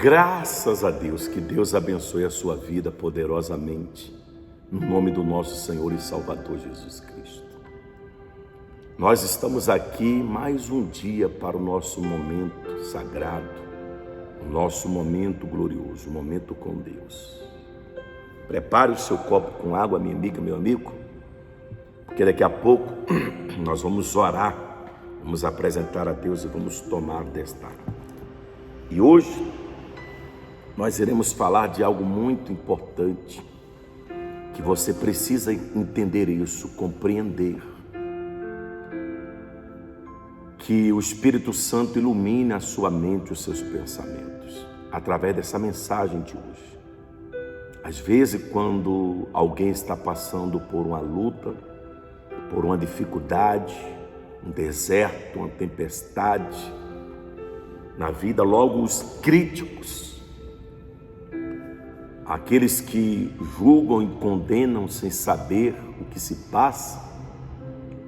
Graças a Deus, que Deus abençoe a sua vida poderosamente, no nome do nosso Senhor e Salvador Jesus Cristo. Nós estamos aqui mais um dia para o nosso momento sagrado, o nosso momento glorioso, o momento com Deus. Prepare o seu copo com água, minha amiga, meu amigo, porque daqui a pouco nós vamos orar, vamos apresentar a Deus e vamos tomar desta água. E hoje nós iremos falar de algo muito importante, que você precisa entender isso, compreender. Que o Espírito Santo ilumine a sua mente, os seus pensamentos, através dessa mensagem de hoje. Às vezes, quando alguém está passando por uma luta, por uma dificuldade, um deserto, uma tempestade na vida, logo os críticos, aqueles que julgam e condenam sem saber o que se passa,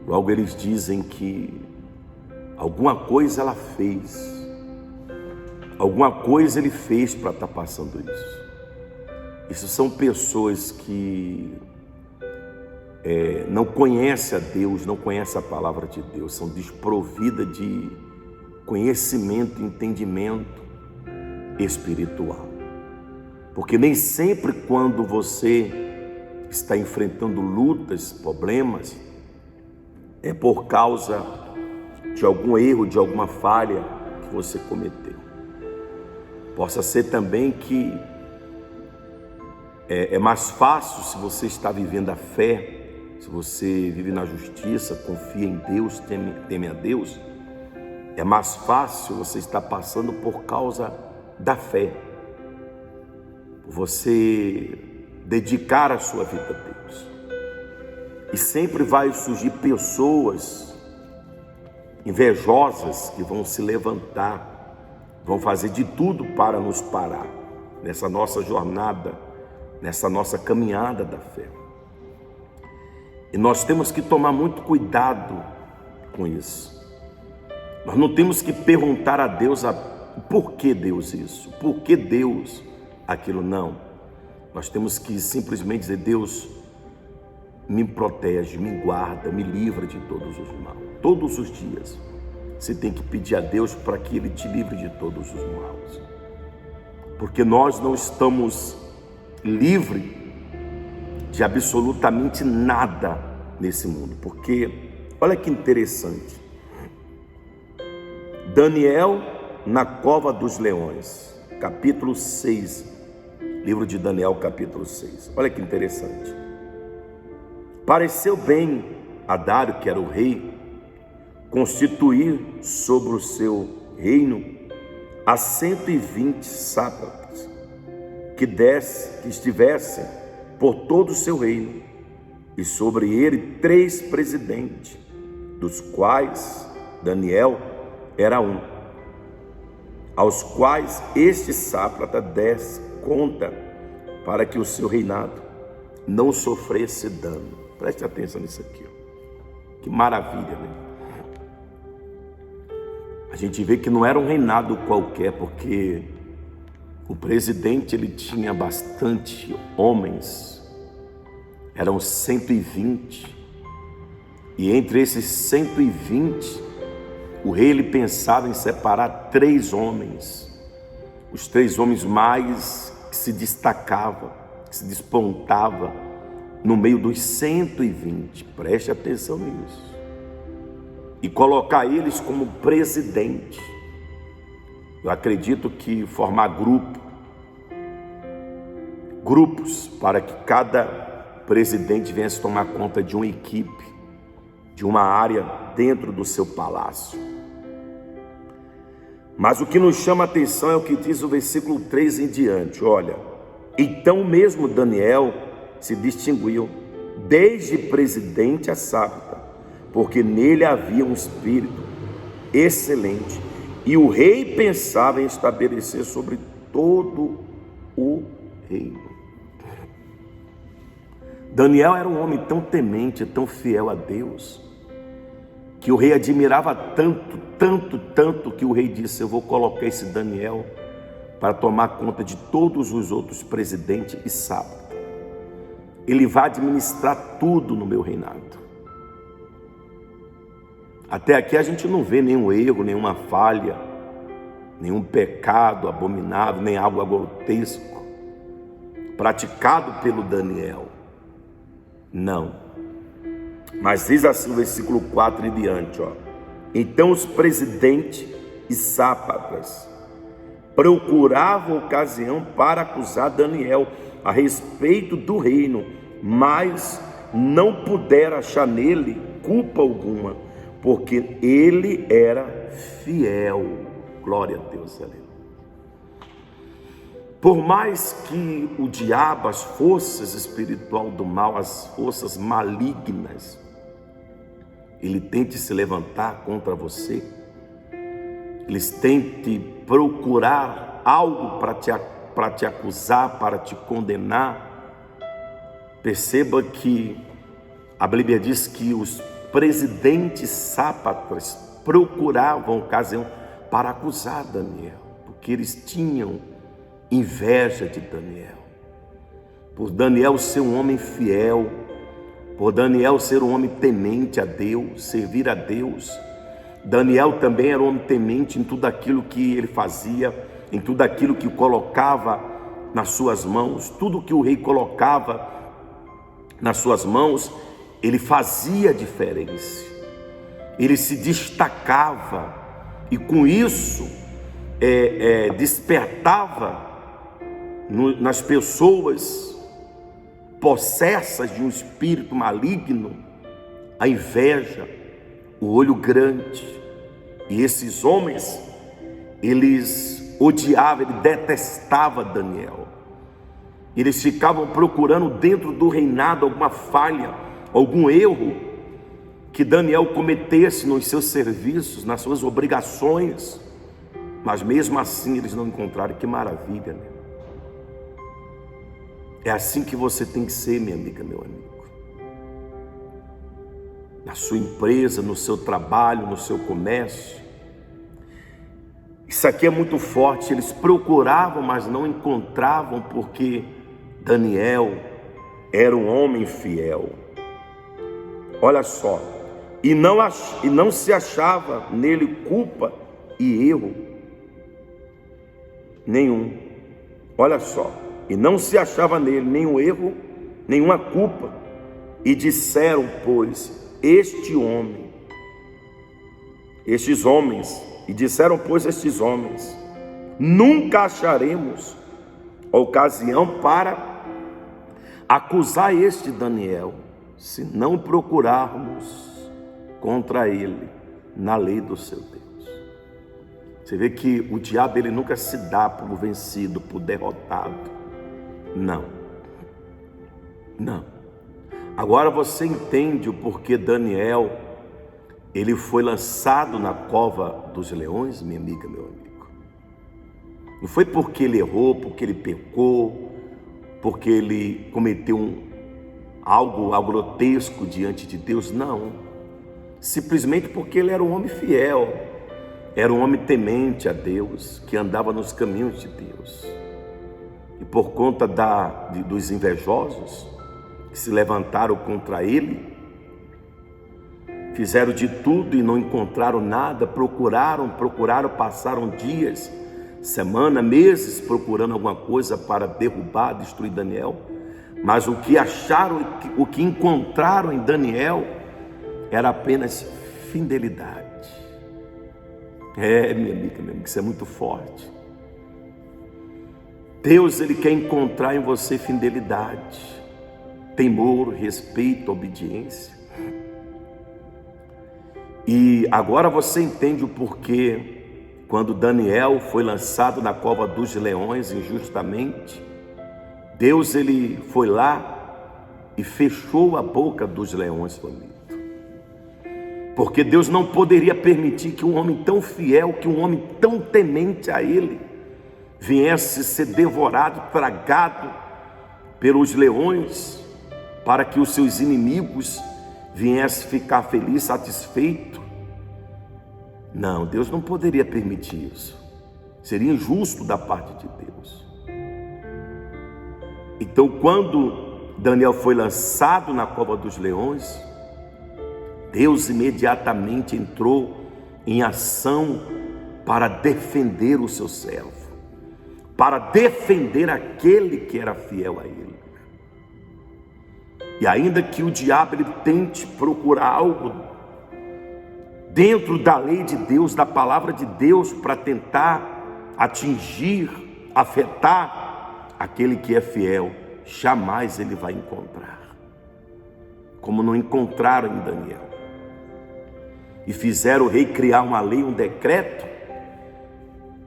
logo eles dizem que alguma coisa ela fez, alguma coisa ele fez para estar passando isso. Isso são pessoas que não conhecem a Deus, não conhecem a palavra de Deus, são desprovidas de conhecimento e entendimento espiritual. Porque nem sempre quando você está enfrentando lutas, problemas, é por causa de algum erro, de alguma falha que você cometeu. Possa ser também que é mais fácil, se você está vivendo a fé, se você vive na justiça, confia em Deus, teme a Deus, é mais fácil você estar passando por causa da fé. Você dedicar a sua vida a Deus. E sempre vai surgir pessoas invejosas que vão se levantar, vão fazer de tudo para nos parar nessa nossa jornada, nessa nossa caminhada da fé. E nós temos que tomar muito cuidado com isso. Nós não temos que perguntar a Deus por que Deus isso, por que Deus aquilo, não. Nós temos que simplesmente dizer: Deus, me protege, me guarda, me livra de todos os males. Todos os dias você tem que pedir a Deus para que Ele te livre de todos os males, porque nós não estamos livres de absolutamente nada nesse mundo. Porque olha que interessante, Daniel na cova dos leões, capítulo 6, livro de Daniel, capítulo 6. Olha que interessante. Pareceu bem a Dário, que era o rei, constituir sobre o seu reino a 120 sátrapas, que estivessem por todo o seu reino, e sobre ele 3 presidentes, dos quais Daniel era um, aos quais este sátrapa desse conta para que o seu reinado não sofresse dano. Preste atenção nisso aqui, ó. Que maravilha, né? A gente vê que não era um reinado qualquer, porque o presidente ele tinha bastante homens, eram 120, e entre esses 120 o rei ele pensava em separar 3 homens, os 3 homens mais que se destacavam, que se despontavam no meio dos 120, preste atenção nisso, e colocar eles como presidente. Eu acredito que formar grupos para que cada presidente viesse tomar conta de uma equipe, de uma área dentro do seu palácio. Mas o que nos chama a atenção é o que diz o versículo 3 em diante. Olha, então mesmo Daniel se distinguiu desde presidente a sátrapa, porque nele havia um espírito excelente, e o rei pensava em estabelecer sobre todo o reino. Daniel era um homem tão temente, tão fiel a Deus, que o rei admirava tanto, que o rei disse: eu vou colocar esse Daniel para tomar conta de todos os outros presidentes e sábados. Ele vai administrar tudo no meu reinado. Até aqui a gente não vê nenhum erro, nenhuma falha, nenhum pecado abominável, nem algo grotesco praticado pelo Daniel. Não. Mas diz assim o versículo 4 e diante, ó. Então os presidentes e sátrapas procuravam ocasião para acusar Daniel a respeito do reino, mas não puderam achar nele culpa alguma, porque ele era fiel. Glória a Deus, aleluia. Por mais que o diabo, as forças espirituais do mal, as forças malignas, ele tente se levantar contra você, eles tentem procurar algo para te acusar, para te condenar, perceba que a Bíblia diz que os presidentes sátrapas procuravam ocasião para acusar Daniel, porque eles tinham inveja de Daniel, por Daniel ser um homem fiel, por Daniel ser um homem temente a Deus, servir a Deus. Daniel também era um homem temente em tudo aquilo que ele fazia, em tudo aquilo que colocava nas suas mãos. Tudo que o rei colocava nas suas mãos, ele fazia diferença, ele se destacava, e com isso despertava nas pessoas possessas de um espírito maligno a inveja, o olho grande. E esses homens, eles odiavam, eles detestavam Daniel. Eles ficavam procurando dentro do reinado alguma falha, algum erro que Daniel cometesse nos seus serviços, nas suas obrigações, mas mesmo assim eles não encontraram. Que maravilha, né? É assim que você tem que ser, minha amiga, meu amigo. Na sua empresa, no seu trabalho, no seu comércio. Isso aqui é muito forte. Eles procuravam, mas não encontravam, porque Daniel era um homem fiel. Olha só. E não se achava nele culpa e erro nenhum. Olha só. E não se achava nele nenhum erro, nenhuma culpa. E disseram, pois, estes homens, nunca acharemos ocasião para acusar este Daniel, se não procurarmos contra ele na lei do seu Deus. Você vê que o diabo, ele nunca se dá por vencido, por derrotado. Não. Agora você entende o porquê Daniel, ele foi lançado na cova dos leões, minha amiga, meu amigo. Não foi porque ele errou, porque ele pecou, porque ele cometeu algo grotesco diante de Deus, não. Simplesmente porque ele era um homem fiel, era um homem temente a Deus, que andava nos caminhos de Deus. E por conta dos invejosos que se levantaram contra ele, fizeram de tudo e não encontraram nada, procuraram, passaram dias, semanas, meses procurando alguma coisa para derrubar, destruir Daniel. Mas o que acharam, o que encontraram em Daniel era apenas fidelidade. Minha amiga, isso é muito forte. Deus, ele quer encontrar em você fidelidade, temor, respeito, obediência. E agora você entende o porquê, quando Daniel foi lançado na cova dos leões injustamente, Deus, ele foi lá e fechou a boca dos leões famintos. Porque Deus não poderia permitir que um homem tão fiel, que um homem tão temente a ele, viesse ser devorado, tragado pelos leões, para que os seus inimigos viessem ficar felizes, satisfeitos. Não, Deus não poderia permitir isso. Seria injusto da parte de Deus. Então, quando Daniel foi lançado na cova dos leões, Deus imediatamente entrou em ação para defender o seu servo, para defender aquele que era fiel a ele. E ainda que o diabo ele tente procurar algo dentro da lei de Deus, da palavra de Deus, para tentar atingir, afetar aquele que é fiel, jamais ele vai encontrar, como não encontraram em Daniel. E fizeram o rei criar uma lei, um decreto,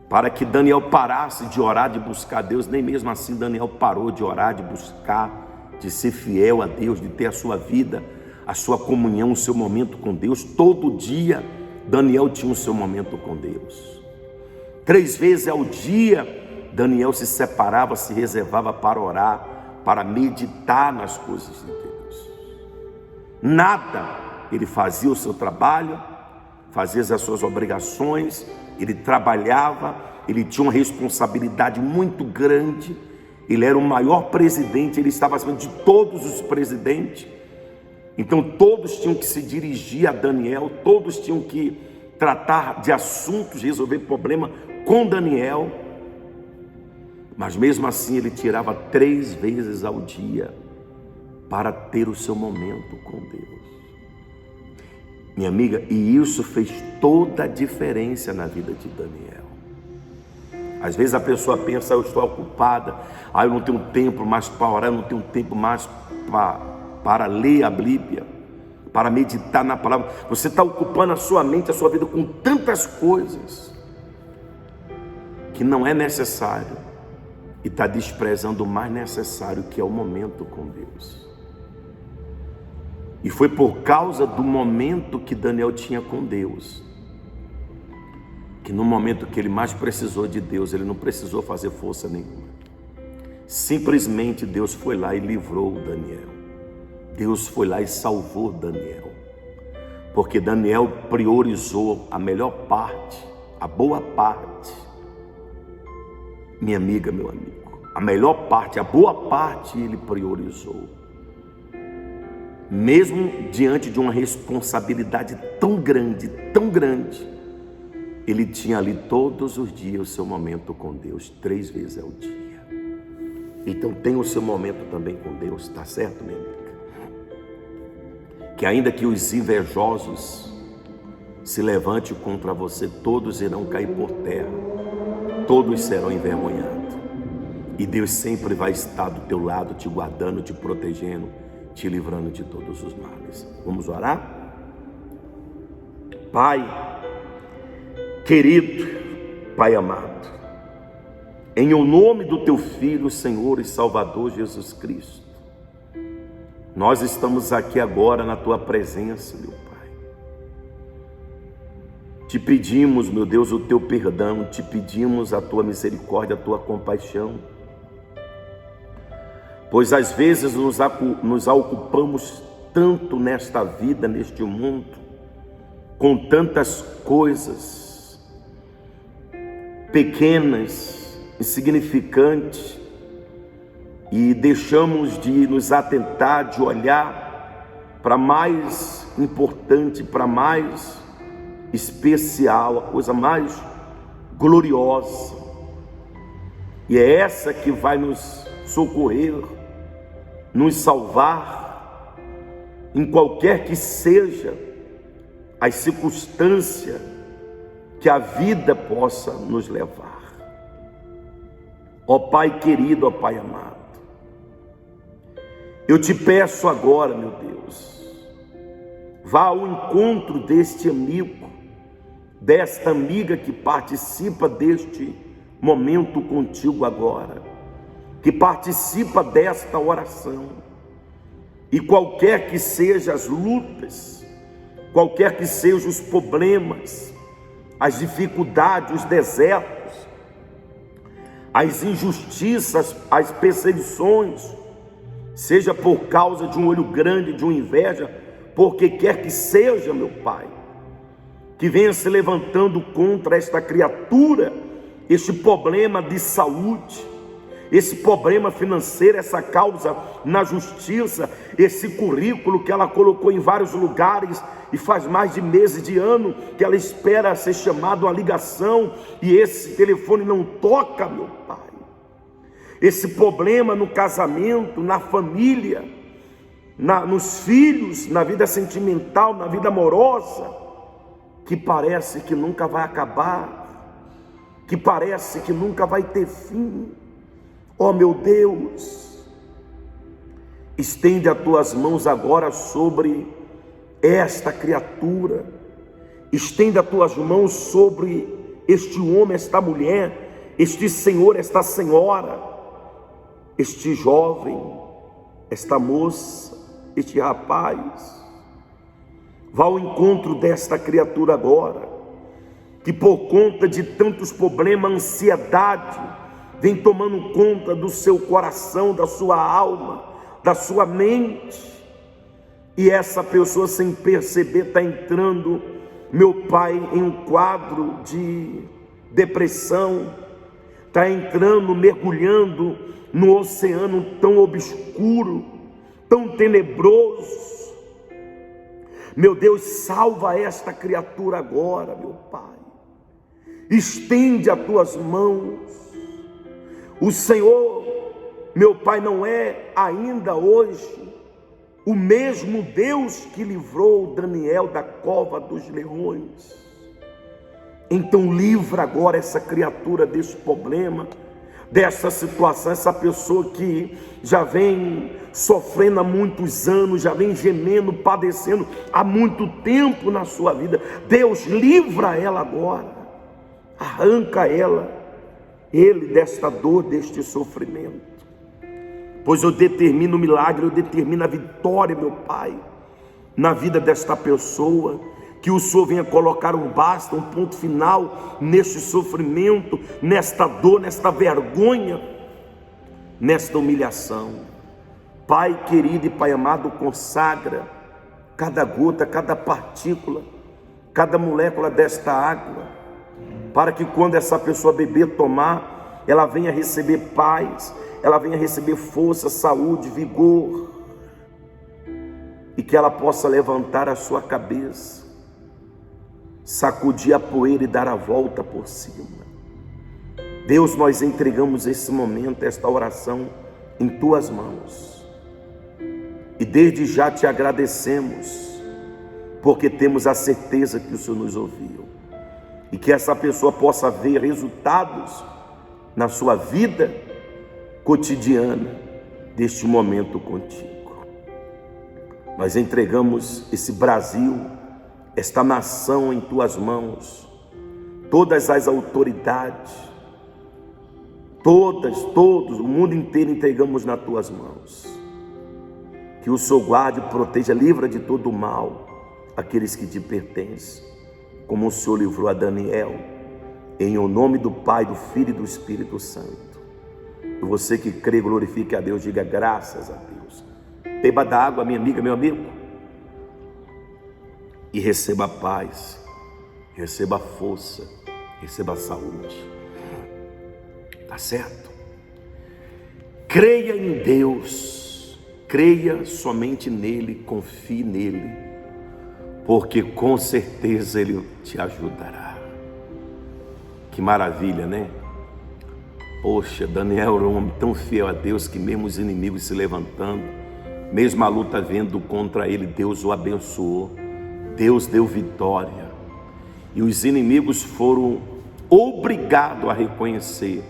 para que Daniel parasse de orar, de buscar a Deus. Nem mesmo assim Daniel parou de orar, de buscar, de ser fiel a Deus, de ter a sua vida, a sua comunhão, o seu momento com Deus. Todo dia Daniel tinha o seu momento com Deus. 3 vezes ao dia Daniel se separava, se reservava para orar, para meditar nas coisas de Deus. Nada, ele fazia o seu trabalho, fazia as suas obrigações, ele trabalhava, ele tinha uma responsabilidade muito grande, ele era o maior presidente, ele estava acima de todos os presidentes. Então todos tinham que se dirigir a Daniel, todos tinham que tratar de assuntos, resolver problema com Daniel. Mas mesmo assim ele tirava 3 vezes ao dia para ter o seu momento com Deus. Minha amiga, e isso fez toda a diferença na vida de Daniel. Às vezes a pessoa pensa, eu estou ocupada, eu não tenho tempo mais para orar, eu não tenho tempo mais para ler a Bíblia, para meditar na palavra. Você está ocupando a sua mente, a sua vida com tantas coisas que não é necessário, e está desprezando o mais necessário, que é o momento com Deus. E foi por causa do momento que Daniel tinha com Deus, que no momento que ele mais precisou de Deus, ele não precisou fazer força nenhuma. Simplesmente Deus foi lá e livrou Daniel. Deus foi lá e salvou Daniel. Porque Daniel priorizou a melhor parte, a boa parte. Minha amiga, meu amigo, a melhor parte, a boa parte ele priorizou. Mesmo diante de uma responsabilidade tão grande, ele tinha ali todos os dias o seu momento com Deus, 3 vezes ao dia. Então tenha o seu momento também com Deus, tá certo, minha amiga? Que ainda que os invejosos se levantem contra você, todos irão cair por terra, todos serão envergonhados. E Deus sempre vai estar do teu lado, te guardando, te protegendo, te livrando de todos os males. Vamos orar? Pai querido, Pai amado, em o nome do teu Filho, Senhor e Salvador Jesus Cristo, nós estamos aqui agora na tua presença, meu Pai. Te pedimos, meu Deus, o teu perdão, te pedimos a tua misericórdia, a tua compaixão, pois às vezes nos ocupamos tanto nesta vida, neste mundo, com tantas coisas pequenas, insignificantes, e deixamos de nos atentar, de olhar para mais importante, para mais especial, a coisa mais gloriosa, e é essa que vai nos socorrer, nos salvar, em qualquer que seja as circunstâncias que a vida possa nos levar. Ó Pai querido, ó Pai amado, eu te peço agora, meu Deus, vá ao encontro deste amigo, desta amiga que participa deste momento contigo agora, que participa desta oração, e qualquer que sejam as lutas, qualquer que sejam os problemas, as dificuldades, os desertos, as injustiças, as perseguições, seja por causa de um olho grande, de uma inveja, porque quer que seja, meu Pai, que venha se levantando contra esta criatura este problema de saúde, esse problema financeiro, essa causa na justiça, esse currículo que ela colocou em vários lugares e faz mais de meses, de ano, que ela espera ser chamada uma ligação e esse telefone não toca, meu Pai. Esse problema no casamento, na família, nos filhos, na vida sentimental, na vida amorosa, que parece que nunca vai acabar, que parece que nunca vai ter fim. Ó meu Deus, estende as tuas mãos agora sobre esta criatura, estende as tuas mãos sobre este homem, esta mulher, este senhor, esta senhora, este jovem, esta moça, este rapaz. Vá ao encontro desta criatura agora, que por conta de tantos problemas, ansiedade, vem tomando conta do seu coração, da sua alma, da sua mente. E essa pessoa, sem perceber, está entrando, meu Pai, em um quadro de depressão, está entrando, mergulhando no oceano tão obscuro, tão tenebroso. Meu Deus, salva esta criatura agora, meu Pai. Estende as tuas mãos. O Senhor, meu Pai, não é ainda hoje o mesmo Deus que livrou Daniel da cova dos leões. Então livra agora essa criatura desse problema, dessa situação, essa pessoa que já vem sofrendo há muitos anos, já vem gemendo, padecendo há muito tempo na sua vida. Deus, livra ela agora, arranca ele desta dor, deste sofrimento. Pois eu determino o milagre, eu determino a vitória, meu Pai, na vida desta pessoa. Que o Senhor venha colocar um basta, um ponto final neste sofrimento, nesta dor, nesta vergonha, nesta humilhação. Pai querido e Pai amado, consagra cada gota, cada partícula, cada molécula desta água, para que quando essa pessoa beber, tomar, ela venha receber paz, ela venha receber força, saúde, vigor, e que ela possa levantar a sua cabeça, sacudir a poeira e dar a volta por cima. Deus, nós entregamos esse momento, esta oração em tuas mãos, e desde já te agradecemos, porque temos a certeza que o Senhor nos ouviu, e que essa pessoa possa ver resultados na sua vida cotidiana deste momento contigo. Nós entregamos esse Brasil, esta nação em tuas mãos, todas as autoridades, todos, o mundo inteiro entregamos nas tuas mãos. Que o Senhor guarde, proteja, livra de todo o mal aqueles que te pertencem, como o Senhor livrou a Daniel, em o nome do Pai, do Filho e do Espírito Santo. E você que crê, glorifique a Deus, diga graças a Deus. Beba da água, minha amiga, meu amigo, e receba a paz, receba a força, receba a saúde. Tá certo? Creia em Deus, creia somente nele, confie nele, porque com certeza ele te ajudará. Que maravilha, né? Poxa, Daniel era um homem tão fiel a Deus que mesmo os inimigos se levantando, mesmo a luta vindo contra ele, Deus o abençoou. Deus deu vitória, e os inimigos foram obrigados a reconhecer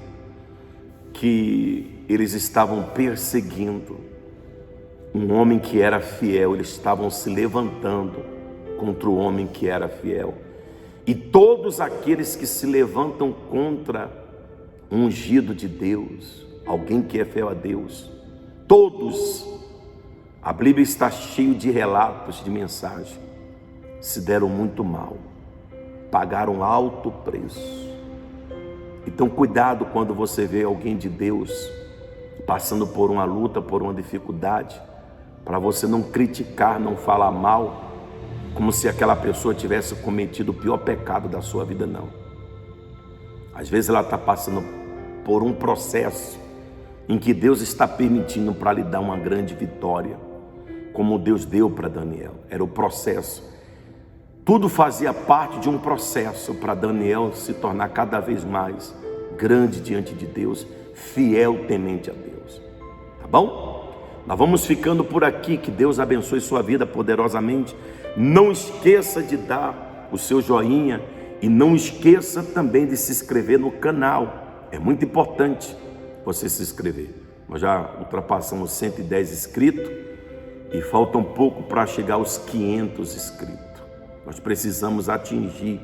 que eles estavam perseguindo um homem que era fiel. Eles estavam se levantando contra o homem que era fiel, e todos aqueles que se levantam contra um ungido de Deus, alguém que é fiel a Deus, todos, a Bíblia está cheia de relatos, de mensagem, se deram muito mal, pagaram alto preço. Então cuidado quando você vê alguém de Deus passando por uma luta, por uma dificuldade, para você não criticar, não falar mal, como se aquela pessoa tivesse cometido o pior pecado da sua vida, não. Às vezes ela está passando por um processo em que Deus está permitindo para lhe dar uma grande vitória, como Deus deu para Daniel. Era o processo. Tudo fazia parte de um processo para Daniel se tornar cada vez mais grande diante de Deus, fiel, temente a Deus. Tá bom? Nós vamos ficando por aqui. Que Deus abençoe sua vida poderosamente. Não esqueça de dar o seu joinha e não esqueça também de se inscrever no canal. É muito importante você se inscrever. Nós já ultrapassamos 110 inscritos e falta um pouco para chegar aos 500 inscritos. Nós precisamos atingir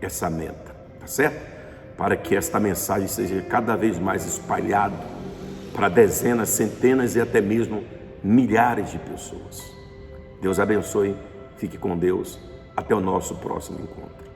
essa meta, tá certo? Para que esta mensagem seja cada vez mais espalhada para dezenas, centenas e até mesmo milhares de pessoas. Deus abençoe, fique com Deus, até o nosso próximo encontro.